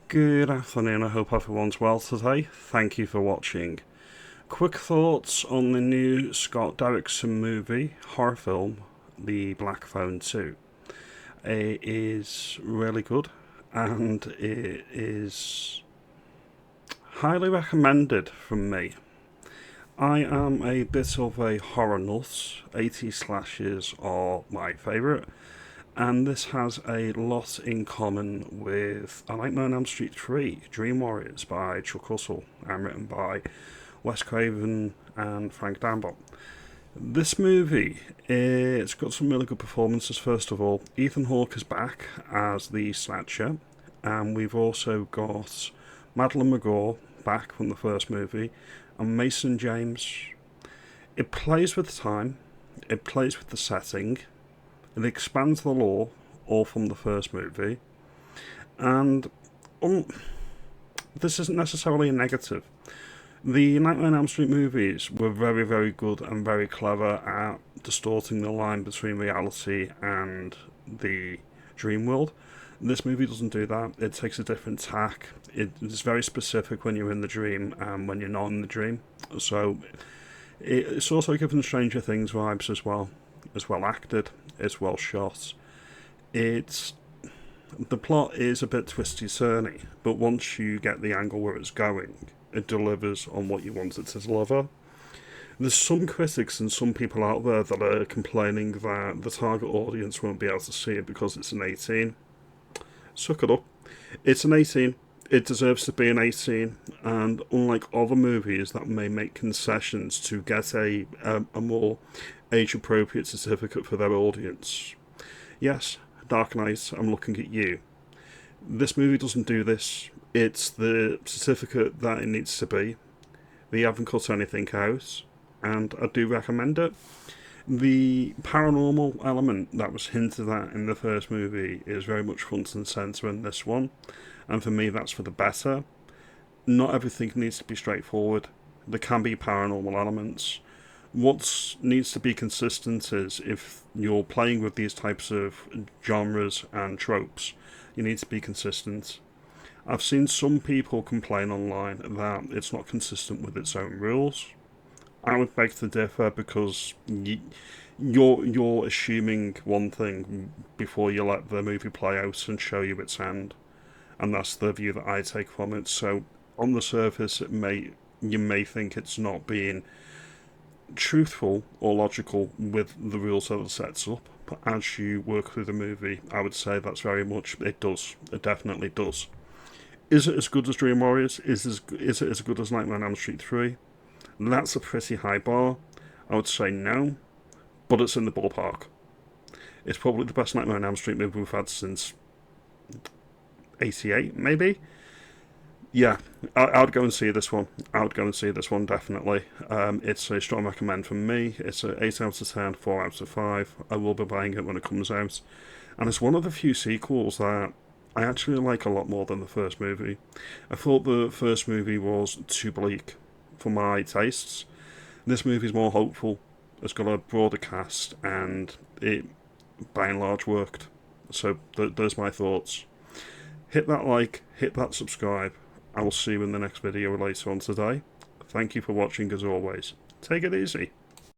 Good afternoon, I hope everyone's well today. Thank you for watching. Quick thoughts on the new Scott Derrickson movie, horror film, The Black Phone 2. It is really good and it is highly recommended from me. I am a bit of a horror nut. 80s slashes are my favourite, and this has a lot in common with A Nightmare on Elm Street 3, Dream Warriors by Chuck Russell, and written by Wes Craven and Frank Darabont. This movie, it's got some really good performances. First of all, Ethan Hawke is back as the Snatcher, and we've also got Madeline McGraw back from the first movie, and Mason James. It plays with time, it plays with the setting, it expands the lore, all from the first movie, and this isn't necessarily a negative. The Nightmare on Elm Street movies were very, very good and very clever at distorting the line between reality and the dream world. This movie doesn't do that. It takes a different tack. It is very specific when you're in the dream and when you're not in the dream. So it's also given Stranger Things vibes as well. It's well acted. It's well shot. It's the plot is a bit twisty turny, but once you get the angle where it's going, it delivers on what you want it to deliver. There's some critics and some people out there that are complaining that the target audience won't be able to see it because it's an 18. Suck it up. It's an 18. It deserves to be an 18, and unlike other movies that may make concessions to get a more age-appropriate certificate for their audience. Yes, Dark Knight, I'm looking at you. This movie doesn't do this. It's the certificate that it needs to be. They haven't cut anything out, and I do recommend it. The paranormal element that was hinted at in the first movie is very much front and centre in this one, and for me that's for the better. Not everything needs to be straightforward. There can be paranormal elements. What needs to be consistent is if you're playing with these types of genres and tropes, you need to be consistent. I've seen some people complain online that it's not consistent with its own rules. I would beg to differ because you're assuming one thing before you let the movie play out and show you its end, and that's the view that I take from it. So on the surface, you may think it's not being truthful or logical with the rules that it sets up, but as you work through the movie, I would say that's very much it does. It definitely does. Is it as good as Dream Warriors? Is it as good as Nightmare on Elm Street 3? That's a pretty high bar. I would say no, but it's in the ballpark. It's probably the best Nightmare on Elm Street movie we've had since '88, maybe. Yeah, I would go and see this one. I would go and see this one, definitely. It's a strong recommend from me. It's an 8 out of 10, 4 out of 5. I will be buying it when it comes out. And it's one of the few sequels that I actually like a lot more than the first movie. I thought the first movie was too bleak for my tastes. This movie's more hopeful. It's got a broader cast, and it, by and large, worked. So there's my thoughts. Hit that like, hit that subscribe. I will see you in the next video later on today. Thank you for watching as always. Take it easy.